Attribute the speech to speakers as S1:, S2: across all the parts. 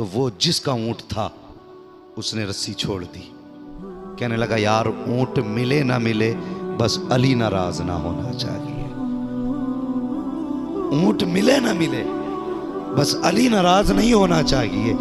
S1: تو وہ جس کا اونٹ تھا اس نے رسی چھوڑ دی. کہنے لگا یار اونٹ ملے نہ ملے بس علی ناراض نہ ہونا چاہیے. اونٹ ملے نہ ملے بس علی ناراض نہیں ہونا چاہیے.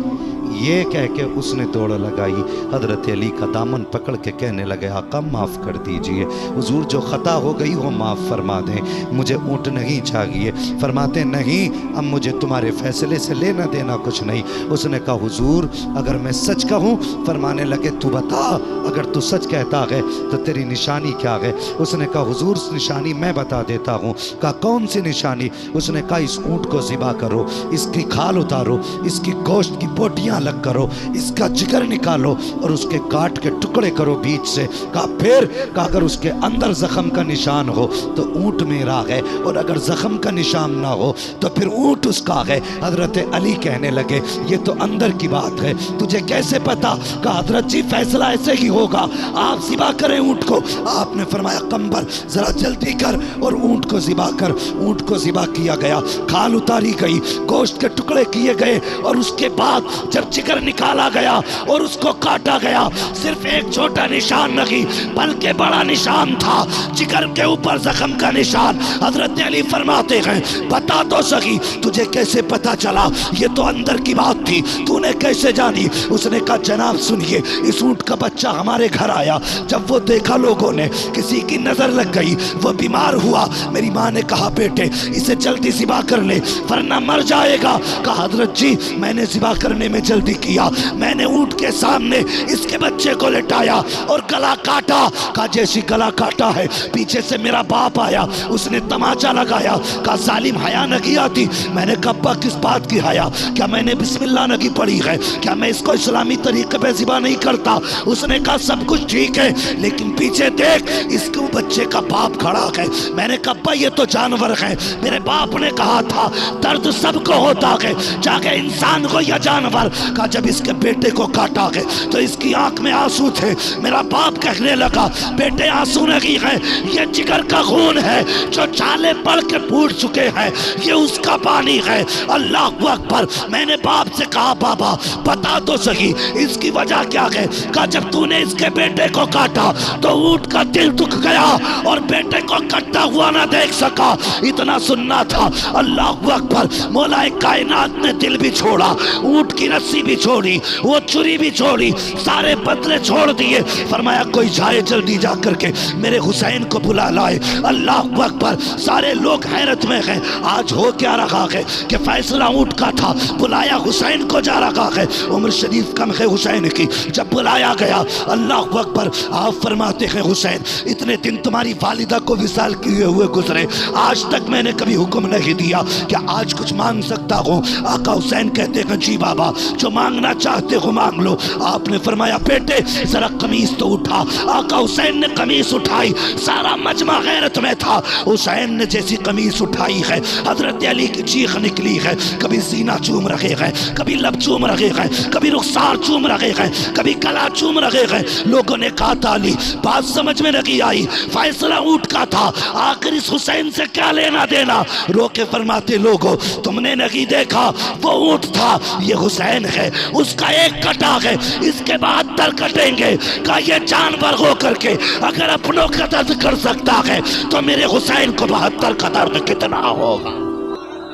S1: یہ کہہ کے اس نے دوڑ لگائی. حضرت علی کا دامن پکڑ کے کہنے لگے آقا معاف کر دیجئے حضور، جو خطا ہو گئی وہ معاف فرما دیں، مجھے اونٹ نہیں چاہیے. فرماتے نہیں اب مجھے تمہارے فیصلے سے لینا دینا کچھ نہیں. اس نے کہا حضور اگر میں سچ کہوں؟ فرمانے لگے تو بتا اگر تو سچ کہتا ہے تو تیری نشانی کیا ہے؟ اس نے کہا حضور نشانی میں بتا دیتا ہوں. کہا کون سی نشانی؟ اس نے کہا اس اونٹ کو ذبح کرو، اس کی کھال اتارو، اس کی گوشت کی بوٹیاں الگ کرو، اس کا جگر نکالو اور اس کے کاٹ کے ٹکڑے کرو بیچ سے. کہا پھر؟ کہا اگر اس کے اندر زخم کا نشان ہو تو اونٹ میرا ہے، اور اگر زخم کا نشان نہ ہو تو پھر اونٹ اس کا ہے. حضرت علی کہنے لگے یہ تو اندر کی بات ہے، تجھے کیسے پتا؟ کہا حضرت جی فیصلہ ایسے ہی ہوگا، آپ ذبح کریں اونٹ کو. آپ نے فرمایا قمبر ذرا جلدی کر اور اونٹ کو ذبح کر. اونٹ کو ذبح کیا گیا، کھال اتاری گئی، گوشت کے ٹکڑے کیے گئے، اور اس کے بعد جب جگر نکالا گیا اور اس کو کاٹا گیا صرف ایک چھوٹا نشان نہیں بلکہ بڑا نشان تھا، جگر کے اوپر زخم کا نشان. حضرت علی فرماتے ہیں بتا تو سکی تجھے کیسے پتا چلا؟ یہ تو اندر کی بات تھی، تو نے کیسے جانی؟ اس نے کہا جناب سنیے، اس اونٹ کا بچہ ہمارے گھر آیا، جب وہ دیکھا لوگوں نے کسی کی نظر لگ گئی، وہ بیمار ہوا، میری ماں نے کہا بیٹے اسے جلدی ذبح کر لے ورنہ مر جائے گا. کہا حضرت جی میں نے ذبح کرنے میں جلدی کیا، میں نے اونٹ کے سامنے اس کے بچے کو لٹایا اور گلا کاٹا. کہا جیسی گلا کاٹا ہے پیچھے سے میرا باپ آیا، اس نے تماچا لگایا. کہا ظالم حیا نہیں آتی؟ میں نے کہا ابا کس بات کی حیا؟ کیا میں نے بسم اللہ نہیں پڑھی ہے؟ کیا میں اس کو اسلامی طریقے پہ ذبح نہیں کرتا؟ اس نے کہا سب کچھ ٹھیک ہے لیکن پیچھے دیکھ اس کو بچے کا باپ کھڑا ہے. میں نے کہا ابا یہ تو جانور ہے، میرے باپ نے کہا تھا درد سب کو ہوتا ہے چاہے انسان کو یا جانور. کہا جب اس کے بیٹے کو کاٹا ہے تو اس کی آنکھ میں آنسو تھے. میرا باپ کہنے لگا بیٹے آنسو نہیں ہے، یہ جگر کا خون ہے جو چھالے پڑ کے پھوٹ چکے ہیں، یہ اس کا پانی ہے. اللہ اکبر. میں نے باپ سے کہا بابا بتا تو سہی اس کی وجہ کیا ہے؟ کہا جب تو نے اس کے بیٹے کو کاٹا تو اونٹ کا دل دکھ گیا اور بیٹے کو کٹتا ہوا نہ دیکھ سکا، اتنا سننا تھا. اللہ اکبر. مولا کائنات نے دل بھی چھوڑا، اونٹ کی رسی بھی چھوڑی، وہ چری بھی چھوڑی، سارے بدلے چھوڑ دیے. فرمایا کوئی جائے جلدی جا کر کے میرے حسین کو بلا لائے. اللہ اکبر. سارے لوگ حیرت میں ہیں، آج ہو کیا رہا ہے کہ فیصلہ اونٹ کا تھا، بلایا حسین کو جا رہا ہے، عمر شریف کم ہے حسین کی. جب بلایا گیا اللہ اکبر. آپ فرماتے ہیں حسین اتنے دن تمہاری والدہ کو وصال کیے ہوئے گزرے، آج تک میں نے کبھی حکم نہیں دیا کہ آج کچھ مانگ سکتا ہوں؟ آقا حسین کہتے ہیں جی بابا جو مانگنا چاہتے ہو مانگ لو. آپ نے فرمایا بیٹے ذرا قمیص تو اٹھا. آقا حسین نے قمیص اٹھائی، سارا مجمع غیرت میں تھا. حسین نے جیسی قمیص اٹھائی ہے حضرت علی کی چیخ نکلی ہے، کبھی سینہ چوم رہے ہیں، کبھی لب چوم رہے ہیں، کبھی رخسار چوم رہے ہیں، کبھی گلا چوم رہے ہیں. لوگوں نے کہا تالی بات سمجھ میں نہیں آئی، فیصلہ اونٹ کا تھا، آخر اس حسین سے کیا لینا دینا؟ رو کے فرماتے لوگوں تم نے نہیں دیکھا وہ اونٹ تھا، یہ حسین ہے، اس کا ایک کٹا ہے، اس کے بعد در کٹیں گے. کہا یہ جانور ہو کر کے اگر اپنوں کا درد کر سکتا ہے تو میرے حسین کو 72 کا درد کتنا ہوگا؟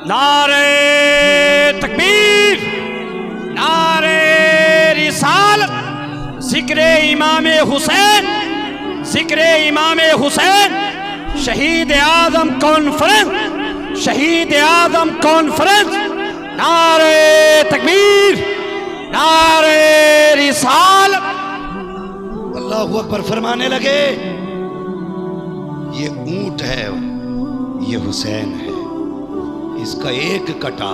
S2: نعرہ تکبیر، نعرہ رسالت، ذکر امام حسین، ذکر امام حسین. شہید اعظم کانفرنس، شہید اعظم کانفرنس. نعرہ تکبیر، نعرہ رسالت.
S1: اللہ اکبر. فرمانے لگے یہ اونٹ ہے، یہ حسین ہے، اس کا ایک کٹا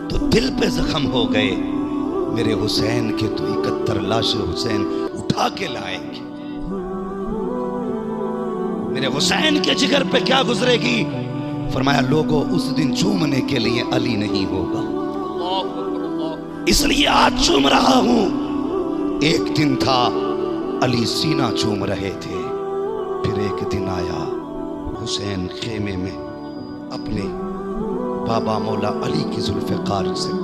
S1: تو دل پہ زخم ہو گئے، میرے حسین کے تو 71 لاش حسین اٹھا کے لائیں گے. میرے حسین کے جگر پہ کیا گزرے گی؟ فرمایا لوگوں اس دن چومنے کے لیے علی نہیں ہوگا، اس لیے آج چوم رہا ہوں. ایک دن تھا علی سینہ چوم رہے تھے، پھر ایک دن آیا حسین خیمے میں اپنے بابا مولا علی کی ذوالفقار سے